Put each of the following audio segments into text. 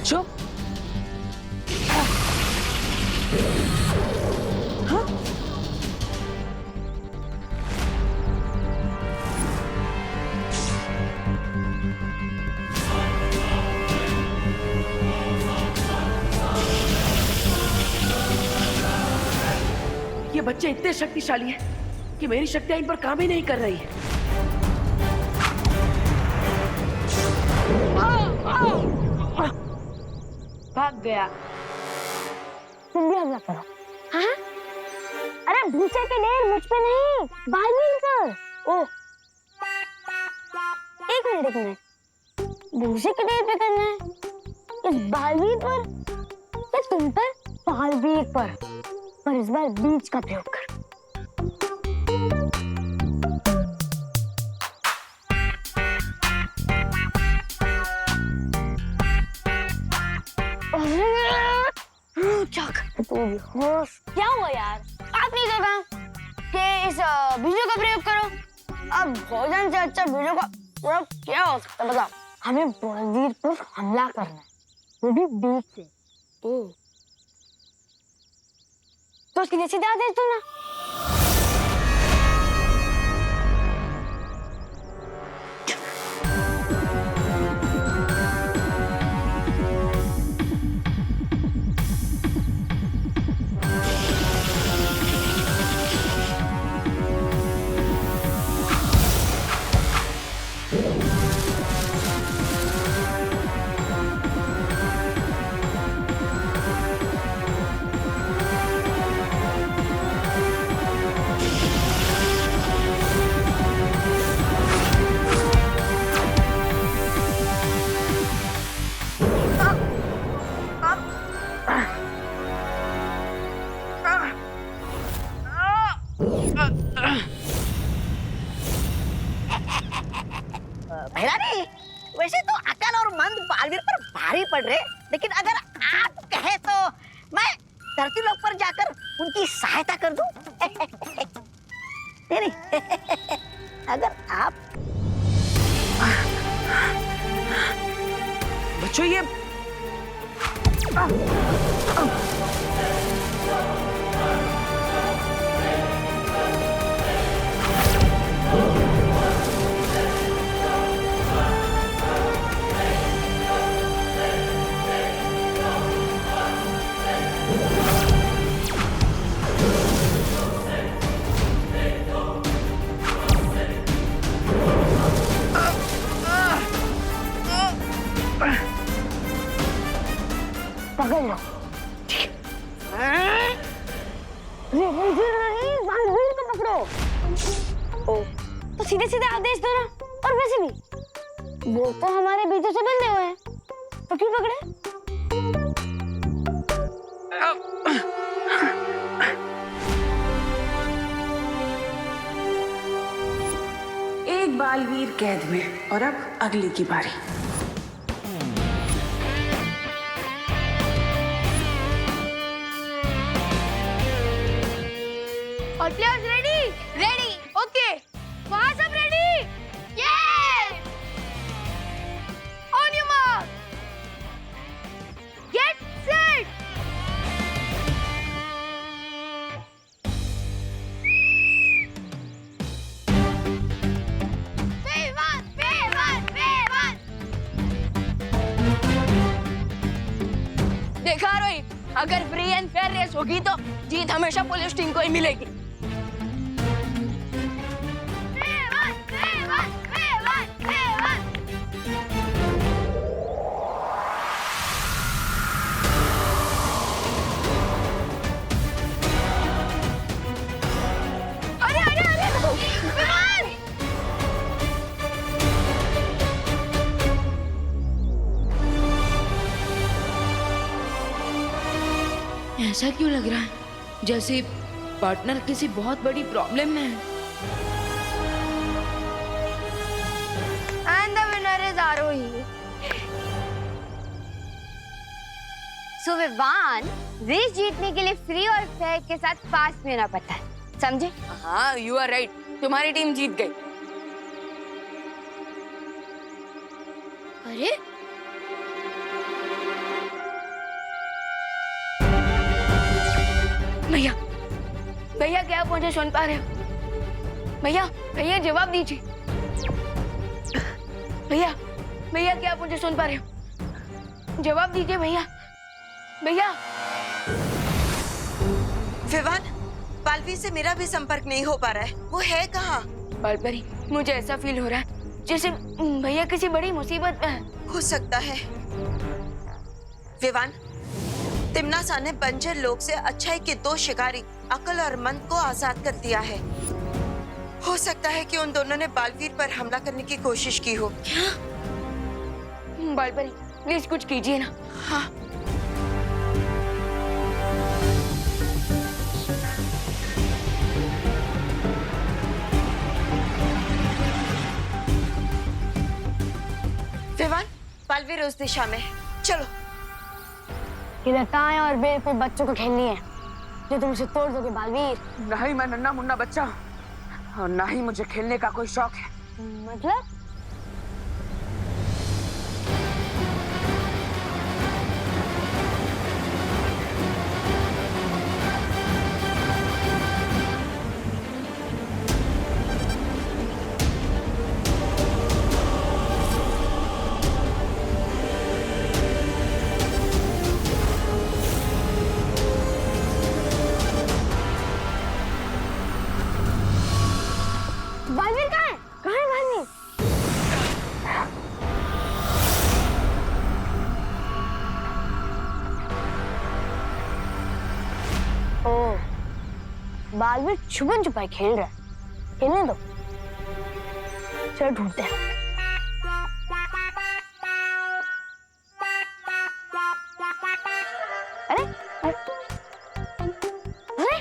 बच्चों, हाँ? ये बच्चे इतने शक्तिशाली हैं कि मेरी शक्तियां इन पर काम ही नहीं कर रही है। भाग गया। तुम भी हमला करो। हाँ? अरे भूसे के ढेर मुझ पे नहीं, बालवीर पर। ओह, एक मिनट। भूसे के ढेर पे करना है? इस बालवीर पर या तुम पर? बालवीर पर इस बार बीज का प्रयोग कर। क्या हुआ यार? आप नहीं कहा कि इस बीजों का प्रयोग करो? अब भोजन से अच्छा बीजों का प्रयोग क्या हो सकता है बताओ? हमें बलवीर पर हमला करना है, वो भी बीज से। ओह, तो उसकी जैसी आदेश दो ना। भैरानी, वैसे तो अकल और मंद बालवीर पर भारी पड़ रहे, लेकिन अगर आप कहे तो मैं धरती लोक पर जाकर उनकी सहायता कर दूं। नहीं अगर आप बच्चों ये पकड़ लो। बालवीर को पकड़ो। ओ, तो सीधे आदेश दो ना। और वैसे भी वो तो हमारे बीजों से बंधे हुए हैं, तो क्यों पकड़े? एक बालवीर कैद में और अब अगले की बारी। All players ready? Ready. Okay. वहाँ सब ready? Yes. On your mark. Get set. देखा रोहित, अगर फ्री एंड फेयर रेस होगी तो जीत हमेशा पुलिस टीम को ही मिलेगी। ऐसा क्यों लग रहा है जैसे पार्टनर किसी बहुत बड़ी प्रॉब्लम में है? And the winner is Arohi. So Vivaan, race जीतने के लिए फ्री और फेयर के साथ फास्ट भी होना पड़ता है, समझे? हाँ, यू आर राइट। तुम्हारी टीम जीत गई। अरे भैया, भैया क्या आप मुझे सुन पा रहे हो? भैया, भैया जवाब दीजिए। भैया, भैया क्या आप मुझे सुन पा रहे हो? जवाब दीजिए भैया, भैया। विवान, बालवीर से मेरा भी संपर्क नहीं हो पा रहा है। वो है कहाँ? बालपरी, मुझे ऐसा फील हो रहा है जैसे भैया किसी बड़ी मुसीबत में है। हो सकता है। विवान, तिम्नासा ने बंजर लोग से अच्छाई के 2 शिकारी अकल और मन को आजाद कर दिया है। हो सकता है कि उन दोनों ने बालवीर पर हमला करने की कोशिश की हो। क्या? बालपरी, प्लीज कुछ कीजिए ना। हाँ। विवान, बालवीर उस दिशा में। चलो। ये लताएं और बेल कोई बच्चों को खेलनी है जो तुम उसे तोड़ दोगे बालवीर। नहीं, मैं नन्हा मुन्ना बच्चा हूँ और ना ही मुझे खेलने का कोई शौक है। मतलब? बालवीर कहाँ है? कहाँ है बालवीर? ओह, बालवीर छुपन छुपाई खेल रहा है। खेलने दो, चलो ढूंढते हैं। अरे अरे अरे,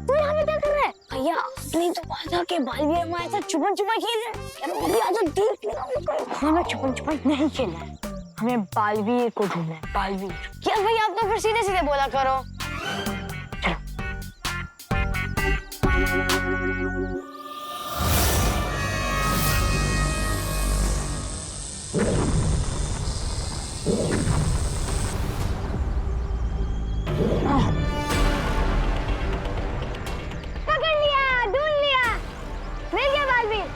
तू यहाँ पे क्या कर रहा है? भैया, अपनी तो बात है कि बालवीर हमारे साथ छुपन छुपाई खेल रहा है। यार वो भी आज देख लेगा। हमें छुपन छुपाई नहीं खेलना है, हमें बालवीर को ढूंढना है। बालवीर क्या भैया, आप तो फिर सीधे सीधे बोला करो। पकड़ लिया, ढूंढ लिया, मिल गया बालवीर।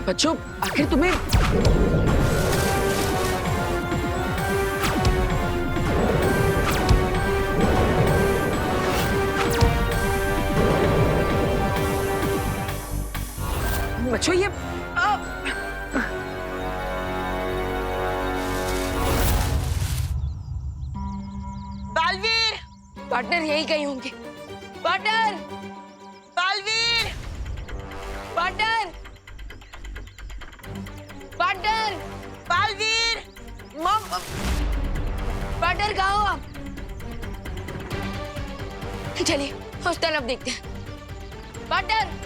बच्चों, आखिर तुम्हें बच्चों ये बालवीर! पार्टनर यही कहीं होंगे। Partner, Baalveer! Partner, partner, Baalveer! Partner कहाँ हो आप? चलिए उस तरफ देखते हैं। Partner,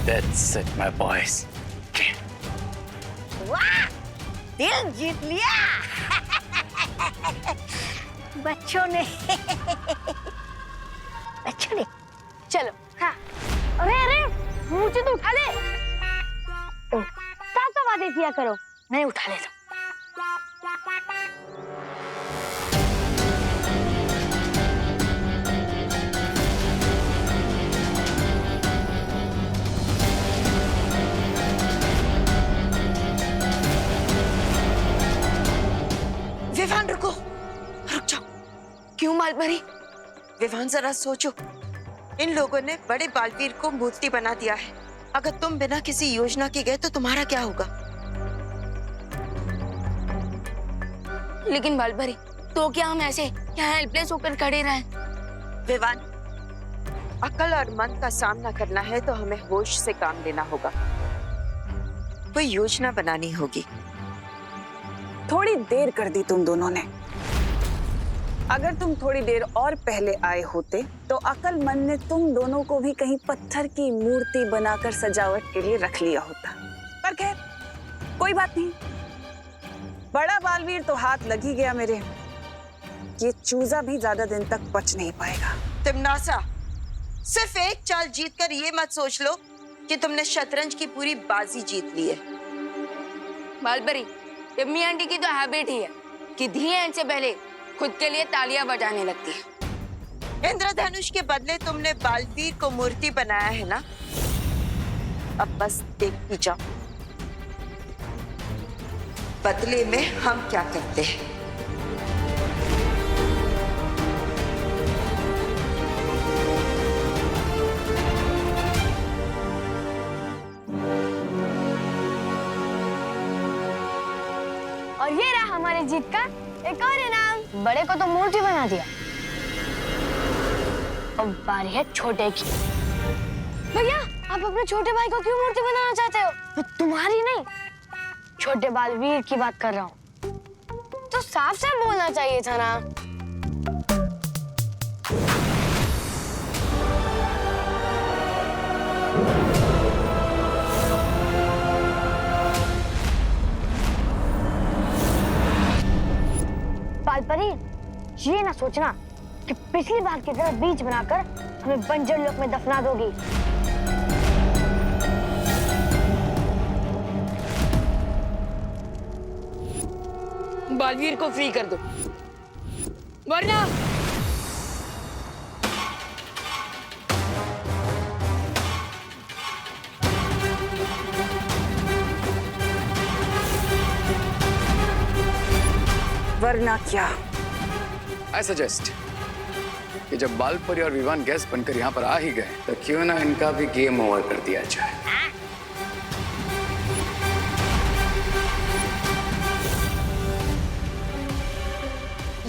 That's it, my boys. वाह, दिल जीत लिया बच्चों ने। बच्चों ने। चलो। हाँ। अरे अरे, मुझे तो उठा ले। ओ, साफ बातें किया करो। नहीं उठा ले तो। विवान, रुको, रुक जाओ। क्यों मालपरी? विवान, जरा सोचो। इन लोगों ने बड़े बालवीर को मूर्ति बना दिया है। अगर तुम बिना किसी योजना के गए तो तुम्हारा क्या होगा? लेकिन बालपरी, तो क्या हम ऐसे यहाँ हेल्पलेस होकर खड़े रहें? विवान, अकल और मन का सामना करना है तो हमें होश से काम लेना होगा। कोई योजना बनानी होगी। थोड़ी देर कर दी तुम दोनों ने। अगर तुम थोड़ी देर और पहले आए होते तो अक्लमंद ने तुम दोनों को भी कहीं पत्थर की मूर्ति बनाकर सजावट के लिए रख लिया होता। पर खैर कोई बात नहीं, बड़ा बालवीर तो हाथ लग ही गया मेरे। ये चूजा भी ज्यादा दिन तक बच नहीं पाएगा। तिमनासा, सिर्फ एक चाल जीतकर ये मत सोच लो कि तुमने शतरंज की पूरी बाजी जीत ली है। बालपरी, यम्मी आंटी की तो हैबिट ही है कि धीरे से पहले खुद के लिए तालियां बजाने लगती है। इंद्रधनुष के बदले तुमने बालवीर को मूर्ति बनाया है ना, अब बस देखती जाओ बदले में हम क्या करते हैं। और ये रहा हमारे जीत का एक और इनाम। बड़े को तो मूर्ति बना दिया, अब बारी है छोटे की। भैया, आप अपने छोटे भाई को क्यों मूर्ति बनाना चाहते हो? मैं तुम्हारी नहीं, छोटे बालवीर की बात कर रहा हूँ। तो साफ साफ बोलना चाहिए था ना। बालपरी, ये ना सोचना कि पिछली बार की तरह बीज बनाकर हमें बंजर लोक में दफना दोगी। बालवीर को फ्री कर दो, वरना क्या? I suggest कि जब बालपरी और विवान गेस्ट बनकर यहाँ पर आ ही गए तो क्यों ना इनका भी गेम ओवर कर दिया जाए।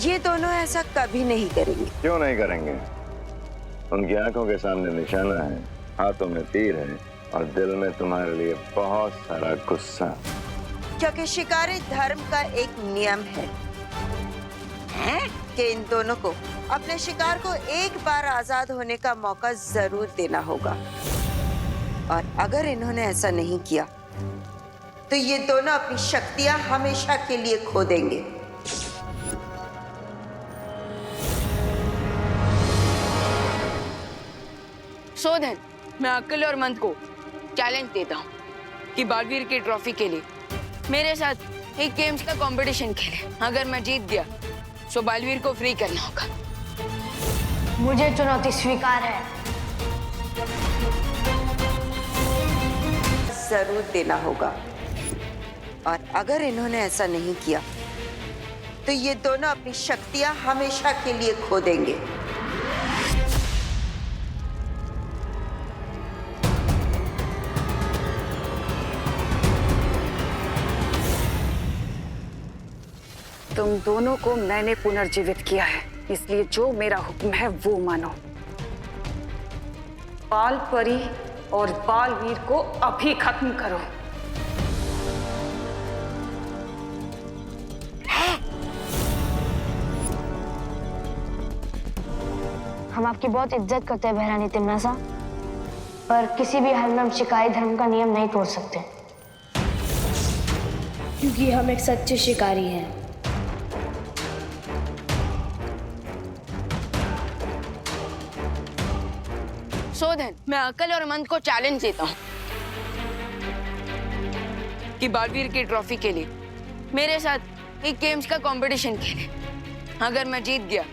ये दोनों ऐसा कभी नहीं करेंगे। क्यों नहीं करेंगे? उनकी आंखों के सामने निशाना है, हाथों में तीर है और दिल में तुम्हारे लिए बहुत सारा गुस्सा। क्योंकि शिकारी धर्म का एक नियम है कि इन दोनों को अपने शिकार को एक बार आजाद होने का मौका जरूर देना होगा, और अगर इन्होंने ऐसा नहीं किया तो ये दोनों अपनी शक्तियां हमेशा के लिए खो देंगे। शोधन, मैं अक्ल और मंद को चैलेंज देता हूँ कि बालवीर की ट्रॉफी के लिए मेरे साथ एक गेम्स का कंपटीशन खेले। अगर मैं जीत गया तो बालवीर को फ्री करना होगा। मुझे चुनौती स्वीकार है। जरूर देना होगा, और अगर इन्होंने ऐसा नहीं किया तो ये दोनों अपनी शक्तियां हमेशा के लिए खो देंगे। तुम दोनों को मैंने पुनर्जीवित किया है, इसलिए जो मेरा हुक्म है वो मानो। बालपरी और बालवीर को अभी खत्म करो। हम आपकी बहुत इज्जत करते हैं बहरानी तिमनासा, पर किसी भी हाल में हम शिकारी धर्म का नियम नहीं तोड़ सकते, क्योंकि हम एक सच्चे शिकारी हैं। शोधन, मैं अकल और मंद को चैलेंज देता हूँ कि बालवीर की ट्रॉफी के लिए मेरे साथ एक गेम्स का कंपटीशन खेले। अगर मैं जीत गया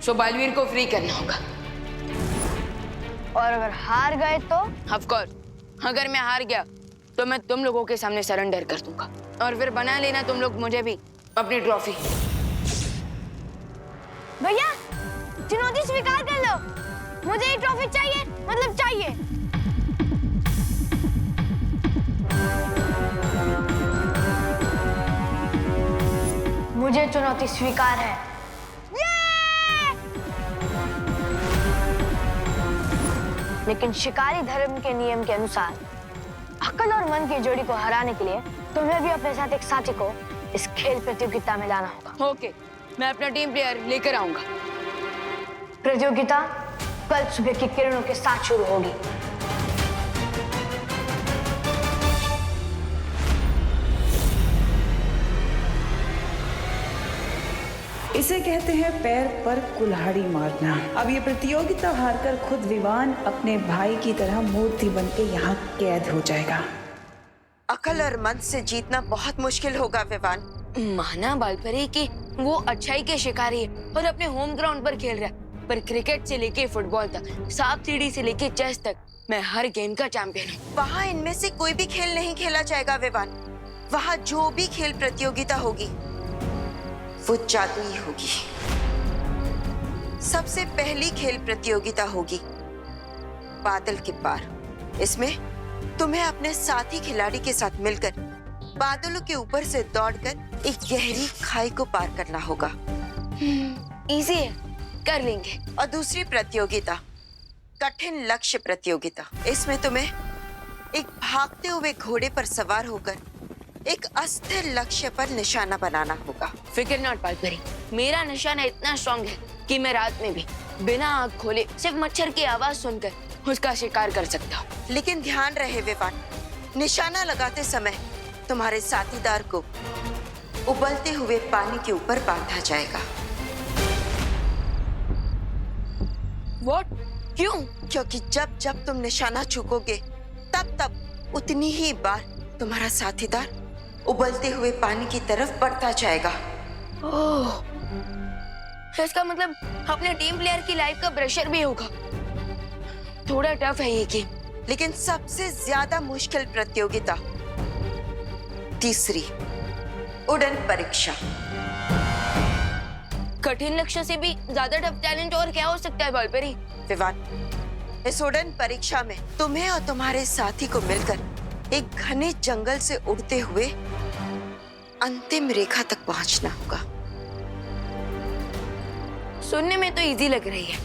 तो बालवीर को फ्री करना होगा। और अगर हार गए तो? ऑफ कोर्स, अगर मैं हार गया तो मैं तुम लोगों के सामने सरेंडर कर दूंगा, और फिर बना लेना तुम लोग मुझे भी अपनी ट्रॉफी। भैया, चुनौती स्वीकार कर लो। मुझे ये ट्रॉफी चाहिए, मतलब चाहिए। मुझे चुनौती स्वीकार है। लेकिन शिकारी धर्म के नियम के अनुसार अकल और मन की जोड़ी को हराने के लिए तुम्हें भी अपने साथ एक साथी को इस खेल प्रतियोगिता में लाना होगा। ओके, मैं अपना टीम प्लेयर लेकर आऊंगा। प्रतियोगिता कल सुबह की किरणों के साथ शुरू होगी। इसे कहते हैं पैर पर कुल्हाड़ी मारना। अब ये प्रतियोगिता हारकर खुद विवान अपने भाई की तरह मूर्ति बन के यहाँ कैद हो जाएगा। अकल और मन से जीतना बहुत मुश्किल होगा विवान। माना बालपरी कि वो अच्छाई के शिकारी है और अपने होम ग्राउंड पर खेल रहा है, पर क्रिकेट से लेके फुटबॉल तक, सांप सीढ़ी से लेके चेस तक मैं हर गेम का चैंपियन हूँ। वहाँ इनमें से कोई भी खेल नहीं खेला जाएगा विवान। वहाँ जो भी खेल प्रतियोगिता होगी वो जादुई होगी। सबसे पहली खेल प्रतियोगिता होगी बादल के पार। इसमें तुम्हें अपने साथी खिलाड़ी के साथ मिलकर बादलों के ऊपर से दौड़कर एक गहरी खाई को पार करना होगा। इजी है, कर लेंगे। और दूसरी प्रतियोगिता कठिन लक्ष्य प्रतियोगिता। इसमें तुम्हें एक भागते हुए घोड़े पर सवार होकर एक अस्थिर लक्ष्य पर निशाना बनाना होगा। फिक्र नॉट बालपरी, मेरा निशाना इतना स्ट्रॉन्ग है कि मैं रात में भी बिना आँख खोले सिर्फ मच्छर की आवाज सुनकर उसका शिकार कर सकता हूँ। लेकिन ध्यान रहे विवान, निशाना लगाते समय तुम्हारे साथीदार को उबलते हुए पानी के ऊपर बांधा जाएगा। What? क्यों? क्योंकि जब जब तुम निशाना चूकोगे तब तब उतनी ही बार तुम्हारा साथीदार उबलते हुए पानी की तरफ बढ़ता जाएगा। ओह, इसका मतलब अपने टीम प्लेयर की लाइफ का प्रेशर भी होगा। थोड़ा टफ है ये गेम। लेकिन सबसे ज्यादा मुश्किल प्रतियोगिता तीसरी, उड़न परीक्षा। कठिन लक्ष्य से भी ज्यादा टफ चैलेंज और क्या हो सकता है बालपरी? विवान, इस उड़न परीक्षा में तुम्हें और तुम्हारे साथी को मिलकर एक घने जंगल से उड़ते हुए अंतिम रेखा तक पहुंचना होगा। सुनने में तो इजी लग रही है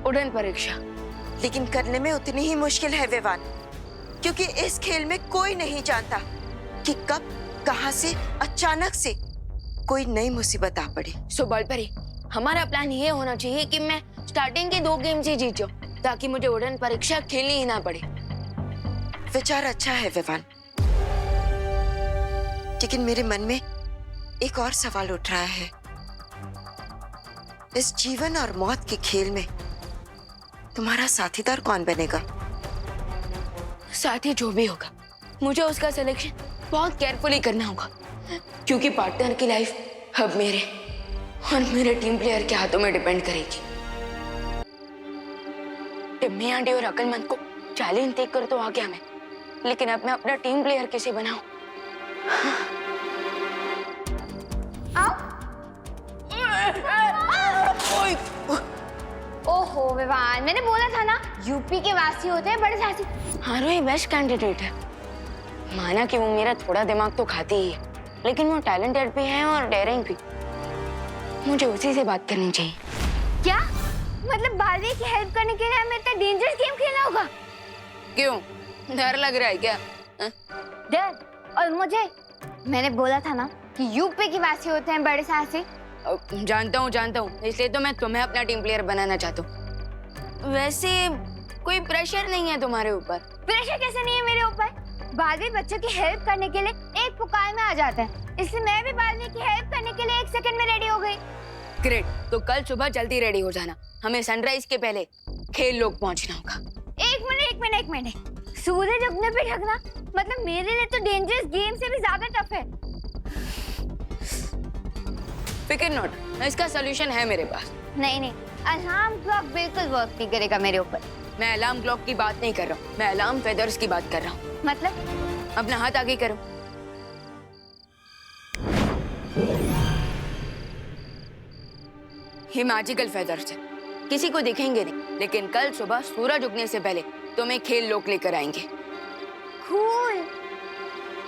उड़न परीक्षा, लेकिन करने में उतनी ही मुश्किल है विवान, क्योंकि इस खेल में कोई नहीं जानता कि कब कहां से अचानक से कोई नई मुसीबत आ पड़े। सो बालपरी, हमारा प्लान ये होना चाहिए कि मैं स्टार्टिंग के 2 गेम से जीत जाऊं, ताकि मुझे उड़न परीक्षा खेलनी ही ना पड़े। विचार अच्छा है विवान, लेकिन मेरे मन में एक और सवाल उठ रहा है। इस जीवन और मौत के खेल में तुम्हारा साथीदार कौन बनेगा? साथी जो भी होगा, मुझे उसका सिलेक्शन बहुत केयरफुली करना होगा, क्योंकि पार्टनर की लाइफ अब मेरे और मेरे टीम प्लेयर के हाथों में डिपेंड करेगी। टिम्मी आंटी और अकलमंद को चैलेंज देकर तो आ गया मैं, लेकिन अब मैं अपना टीम प्लेयर कैसे बनाऊं? ओहो विवान, मैंने बोला था ना यूपी के वासी होते हैं बड़े साहसी। हाँ, ये बेस्ट कैंडिडेट है। माना कि वो मेरा थोड़ा दिमाग तो खाती ही है, लेकिन वो टैलेंटेड भी है और डेयरिंग भी। मुझे उसी से बात करनी चाहिए। क्या मतलब बालवीर की हेल्प करने के लिए हमें इतना डेंजरस गेम खेलना होगा? क्यों, डर लग रहा है क्या? डर? और मुझे, मैंने बोला था ना कि यूपी के वासी होते हैं बड़े साहसी। जानता हूँ, इसलिए तो मैं तुम्हें अपना टीम प्लेयर बनाना चाहता हूँ। वैसे कोई प्रेशर नहीं है तुम्हारे ऊपर। प्रेशर कैसे नहीं है मेरे ऊपर? बालवीर बच्चों की हेल्प करने के लिए एक पुकार में आ जाता है, इसलिए मैं भी बालवीर की हेल्प करने के लिए 1 सेकंड में रेडी हो गई। ग्रेट, तो कल सुबह जल्दी रेडी हो जाना। हमें सनराइज के पहले खेल लोग पहुंचना होगा। एक मिनट, सूरज उगने पे ढकना मतलब मेरे लिए तो डेंजरस गेम से भी ज्यादा टफ है। फिकर नॉट, इसका सॉल्यूशन है मेरे पास। नहीं, अलार्म क्लॉक बिल्कुल वर्क नहीं करेगा मेरे ऊपर। मैं अलार्म क्लॉक की बात नहीं कर रहा हूँ, मैं अलार्म फेदर्स की बात कर रहा हूँ। मतलब? अपना हाथ आगे करो। ये मैजिकल फेदर्स है, किसी को दिखेंगे नहीं, लेकिन कल सुबह सूरज उगने से पहले तुम्हें खेल लोग लेकर आएंगे। Cool,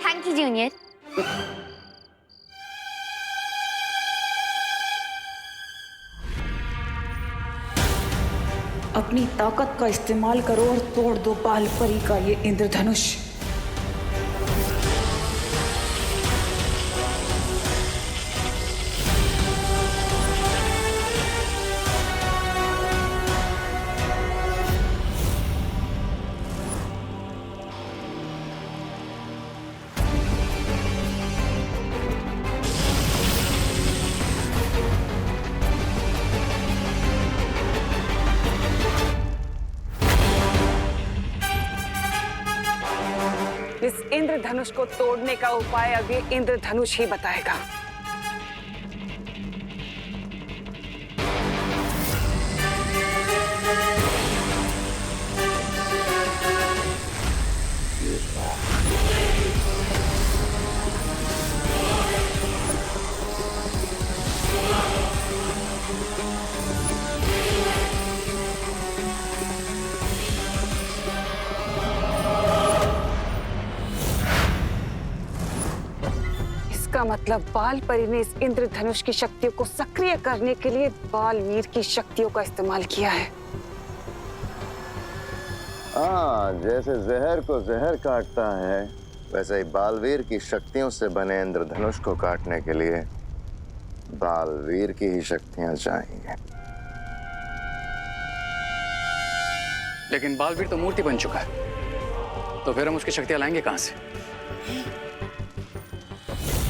thank you junior. अपनी ताकत का इस्तेमाल करो और तोड़ दो बालपरी का ये इंद्रधनुष। इस इंद्रधनुष को तोड़ने का उपाय अब ये इंद्रधनुष ही बताएगा। इसका मतलब बाल परी ने इस इंद्रधनुष की शक्तियों को सक्रिय करने के लिए बालवीर की शक्तियों का इस्तेमाल किया है। हाँ, जैसे जहर को जहर काटता है, वैसे ही बालवीर की शक्तियों से बने इंद्रधनुष को काटने के लिए बालवीर की ही शक्तियां चाहिए। लेकिन बालवीर तो मूर्ति बन चुका है, तो फिर हम उसकी शक्तियां लाएंगे कहां से?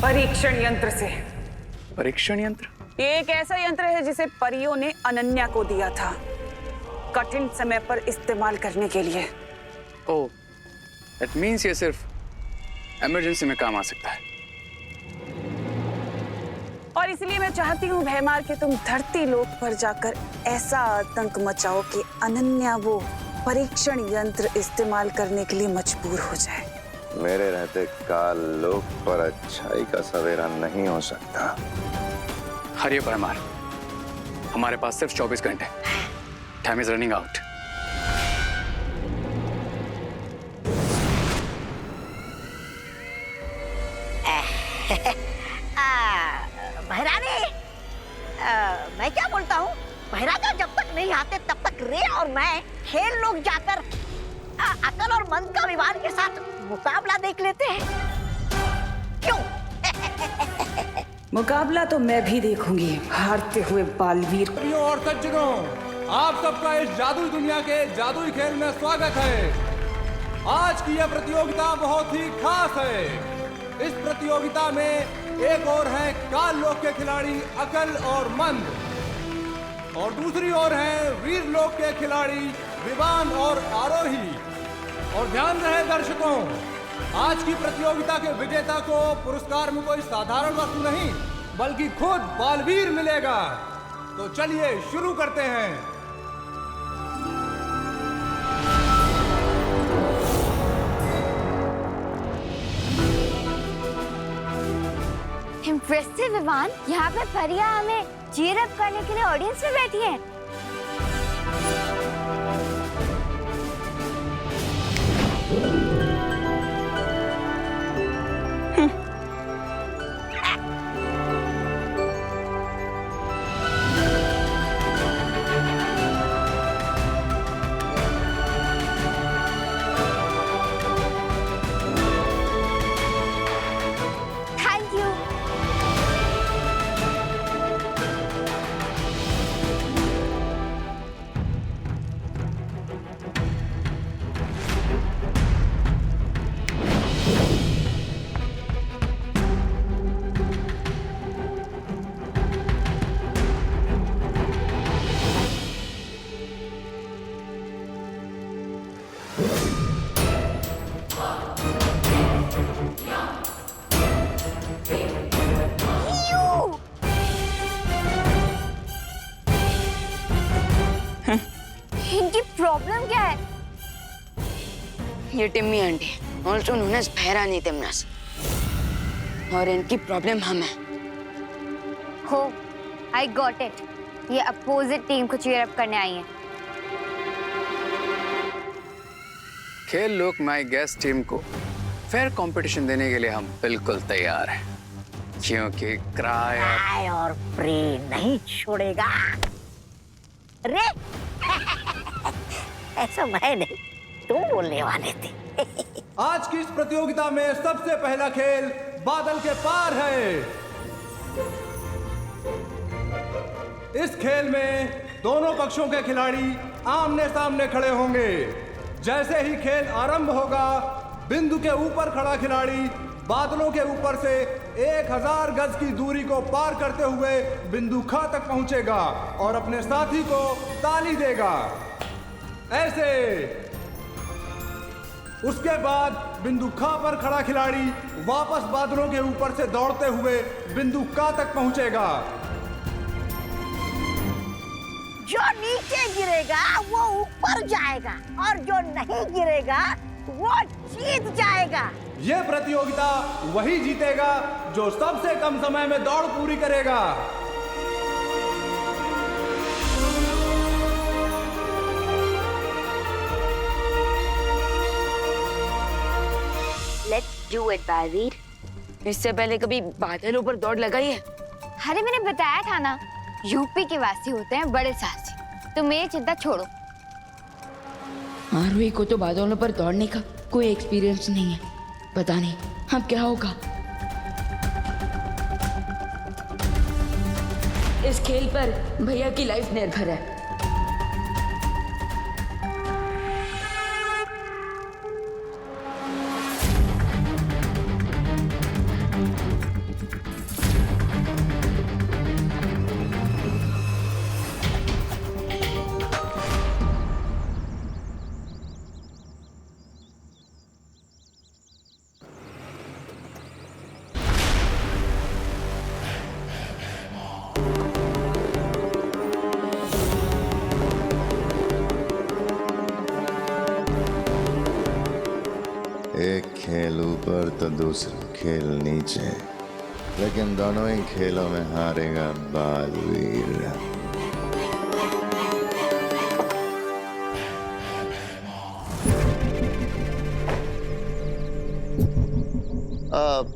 परीक्षण यंत्र से। परीक्षण यंत्र? ये एक ऐसा यंत्र है जिसे परियों ने अनन्या को दिया था, कठिन समय पर इस्तेमाल करने के लिए। ओह, दैट मीन्स ये सिर्फ इमरजेंसी में काम आ सकता है। और इसलिए मैं चाहती हूँ भैमार कि तुम धरती लोक पर जाकर ऐसा आतंक मचाओ कि अनन्या वो परीक्षण यंत्र इस्तेमाल करने के लिए मजबूर हो जाए। मेरे रहते काल लोक पर अच्छाई का सवेरा नहीं हो सकता। हरिये भैमार, हमारे पास सिर्फ 24 घंटे। Time is running out. भैरानी, मैं क्या बोलता हूँ, भैराजा जब तक नहीं आते तब तक रे और मैं खेल लोग जाकर अकल और मन का विवाद के साथ मुकाबला देख लेते हैं। क्यों? मुकाबला तो मैं भी देखूंगी, हारते हुए बालवीर। और सज्जनों, आप सबका इस जादुई दुनिया के जादुई खेल में स्वागत है। आज की यह प्रतियोगिता बहुत ही खास है। इस प्रतियोगिता में एक ओर है काल लोक के खिलाड़ी अकल और मंद, और दूसरी ओर है वीर लोक के खिलाड़ी विवान और आरोही। और ध्यान रहे दर्शकों, आज की प्रतियोगिता के विजेता को पुरस्कार में कोई साधारण वस्तु नहीं बल्कि खुद बालवीर मिलेगा। तो चलिए शुरू करते हैं। इम्प्रेसिव विवान, यहाँ पे परिया हमें चीयर अप करने के लिए ऑडियंस में बैठी है। Thank you. इनकी प्रॉब्लम क्या है? ये Timmy aunty, also known as भैरानी तिमरस, और इनकी प्रॉब्लम हम है। Oh, I got it. ये अपोजिट टीम को चीयर अप करने आई है। खेल लोक माई गैस टीम को फेयर कंपटीशन देने के लिए हम बिल्कुल तैयार हैं, क्योंकि क्राई और प्रे नहीं छोड़ेगा। रे ऐसा मैं नहीं, तुम बोलने वाले थे। आज की इस प्रतियोगिता में सबसे पहला खेल बादल के पार है। इस खेल में दोनों पक्षों के खिलाड़ी आमने सामने खड़े होंगे। जैसे ही खेल आरंभ होगा, बिंदु के ऊपर खड़ा खिलाड़ी बादलों के ऊपर से 1000 गज की दूरी को पार करते हुए बिंदु ख तक पहुंचेगा और अपने साथी को ताली देगा। ऐसे उसके बाद बिंदु ख पर खड़ा खिलाड़ी वापस बादलों के ऊपर से दौड़ते हुए बिंदु क तक पहुंचेगा। जो नीचे गिरेगा वो ऊपर जाएगा और जो नहीं गिरेगा वो जीत जाएगा। ये प्रतियोगिता वही जीतेगा जो सबसे कम समय में दौड़ पूरी करेगा। Let's do it, Baalveer. इससे पहले कभी बादलों पर दौड़ लगाई है? अरे मैंने बताया था ना, यूपी के वासी होते हैं बड़े साहसी। तुम मेरी चिंता छोड़ो। आरोही को तो बादलों पर दौड़ने का कोई एक्सपीरियंस नहीं है। पता नहीं अब क्या होगा। इस खेल पर भैया की लाइफ निर्भर है। एक खेल ऊपर तो दूसरा खेल नीचे, लेकिन दोनों ही खेलों में हारेगा बालवीर।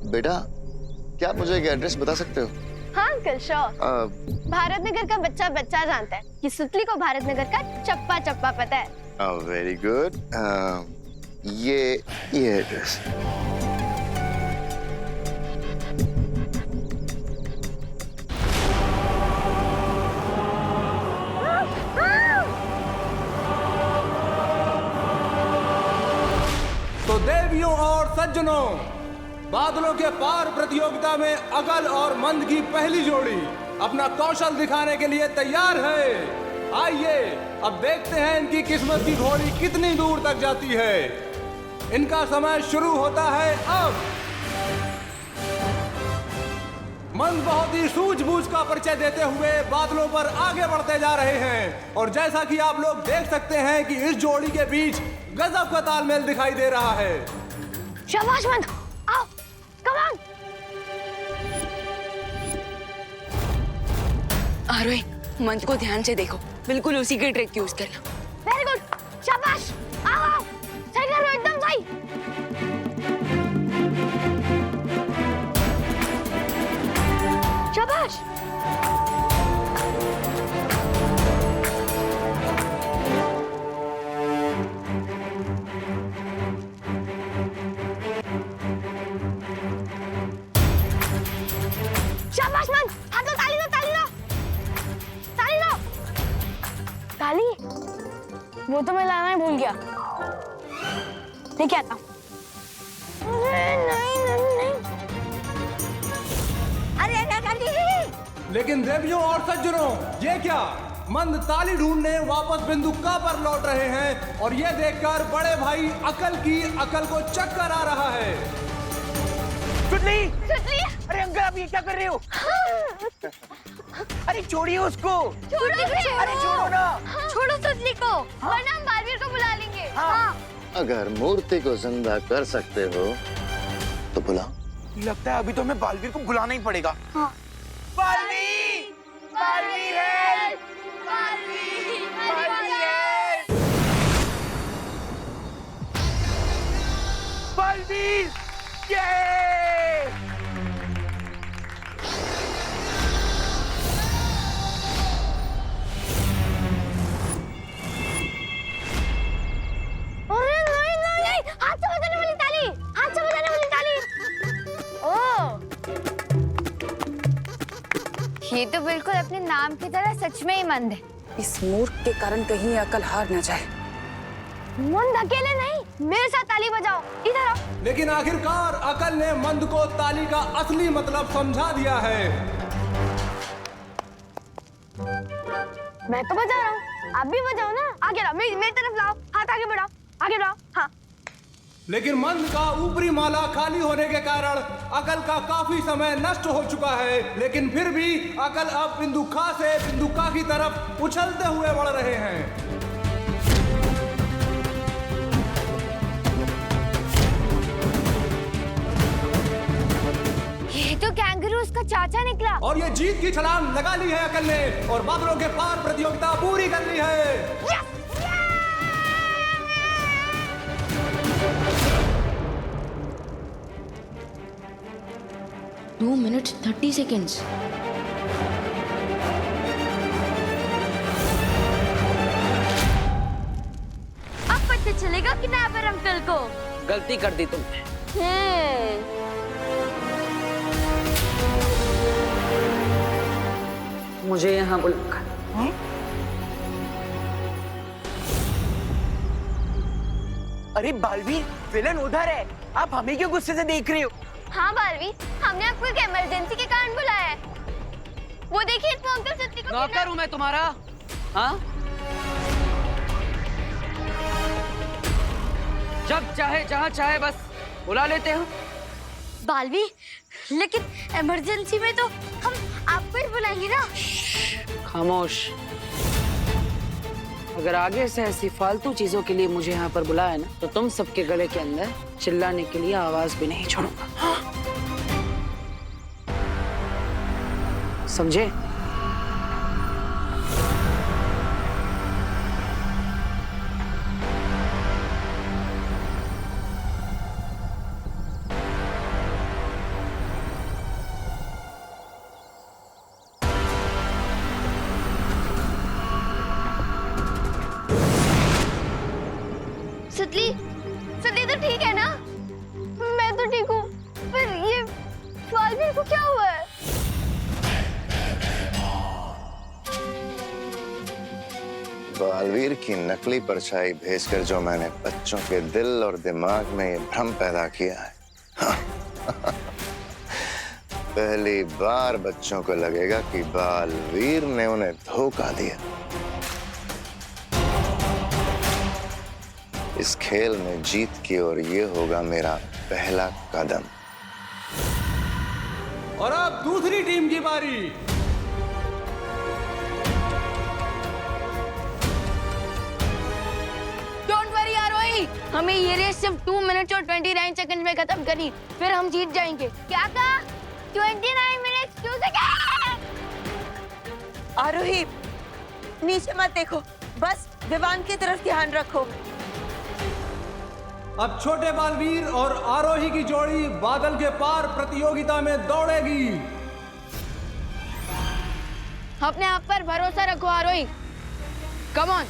बेटा, क्या आप मुझे एक एड्रेस बता सकते हो? हाँ अंकल, श्योर। भारत नगर का बच्चा बच्चा जानता है कि सुतली को भारत नगर का चप्पा चप्पा पता है। Very good. ये एड्रेस। तो देवियों और सज्जनों, बादलों के पार प्रतियोगिता में अकल और मंद की पहली जोड़ी अपना कौशल दिखाने के लिए तैयार है। आइए अब देखते हैं इनकी किस्मत की घोड़ी कितनी दूर तक जाती है। इनका समय शुरू होता है अब। मंद बहुत ही सूझबूझ का परिचय देते हुए बादलों पर आगे बढ़ते जा रहे हैं और जैसा कि आप लोग देख सकते हैं कि इस जोड़ी के बीच गजब का तालमेल दिखाई दे रहा है। शाबाश मंद, आओ, कम ऑन। आरोही, मंद को ध्यान से देखो, बिल्कुल उसी की ट्रिक यूज करना। वेरी गुड, शाबाश, आओ, सही कर रहे हो, एकदम सही। शाबाश। शाबाश मंद, हाथ लो, ताली दो, ताली दो, ताली दो। ताली? वो तो मैं लाना ही भूल गया। लेके आता हूँ। अरे लेकिन देवियों और सज्जनों, ये क्या? मंद ताली ढूंढने वापस बिंदु क पर लौट रहे हैं और ये देखकर बड़े भाई अकल को चक्कर आ रहा है। सुतली! सुतली? अरे अंकल, आप ये क्या कर रहे हो? अरे छोड़िए उसको। छोड़ो, अरे छोड़ो ना। छोड़ो सुतली को, वरना हम बालवीर को बुला लेंगे। हाँ। अगर मूर्ति को जिंदा कर सकते हो तो बुलाओ। लगता है अभी तो हमें बालवीर को बुलाना ही पड़ेगा। हाँ। बालवीर! बालवीर है! बालवीर है! बालवीर! ये! अरे नहीं नहीं, हाथ से बजाने वाली ताली, हाथ से बजाने वाली ताली। ओह, ये तो बिल्कुल अपने नाम की तरह सच में ही मंद है। इस मूर्ख के कारण कहीं अकल हार न जाए। मंद अकेले नहीं, मेरे साथ ताली बजाओ। इधर आओ। लेकिन आखिरकार अकल ने मंद को ताली का असली मतलब समझा दिया है। मैं तो बजा रहा हूँ, आप भी बजाओ ना। आगे लाओ, मेरी तरफ लाओ, हाथ आगे बढ़ाओ, आगे बढ़ाओ। हाँ। लेकिन मंद का ऊपरी माला खाली होने के कारण अकल का काफी समय नष्ट हो चुका है, लेकिन फिर भी अकल अब बिंदु खा से बिंदु का की तरफ उछलते हुए बढ़ रहे हैं। ये तो कैंगरू का चाचा निकला। और ये जीत की छलांग लगा ली है अकल ने और बादलों के पार प्रतियोगिता पूरी कर ली है। 2 minutes 30 seconds. अब पता चलेगा किडनैपर अंकल को। गलती कर दी तुमने। मुझे यहाँ बुला। अरे बालवीर, विलन उधर है, आप हमें क्यों गुस्से से देख रही हो? हाँ बालवीर, हमने आपको एक इमरजेंसी के कारण बुलाया है। वो देखिए इस अंकल सत्ती को। नौकर हूँ मैं तुम्हारा। हाँ? जब चाहे जहाँ चाहे बस बुला लेते हो। बालवीर, लेकिन इमरजेंसी में तो हम आपको ही बुलाएंगे ना। खामोश। अगर आगे से ऐसी फालतू चीजों के लिए मुझे यहाँ पर बुलाया ना, तो तुम सबके गले के अंदर चिल्लाने के लिए आवाज भी नहीं छोड़ूंगा। समझे? सुतली, सुतली तो ठीक है ना? मैं तो ठीक हूँ, पर ये बालवीर को क्या हुआ है? बालवीर की नकली परछाई भेजकर जो मैंने बच्चों के दिल और दिमाग में ये भ्रम पैदा किया है, पहली बार बच्चों को लगेगा कि बालवीर ने उन्हें धोखा दिया। इस खेल में जीत की ओर ये होगा मेरा पहला कदम। और अब दूसरी टीम की बारी। डोंट वरी आरोही, हमें ये रेस सिर्फ 2 मिनट और 29 सेकंड में खत्म करनी, फिर हम जीत जाएंगे। क्या कहा? 29 मिनट 2 सेकंड। आरोही, नीचे मत देखो, बस दीवान की तरफ ध्यान रखो। अब छोटे बालवीर और आरोही की जोड़ी बादल के पार प्रतियोगिता में दौड़ेगी। अपने आप पर भरोसा रखो आरोही। Come on.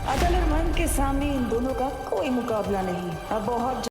अकल और मन के सामने इन दोनों का कोई मुकाबला नहीं। अब बहुत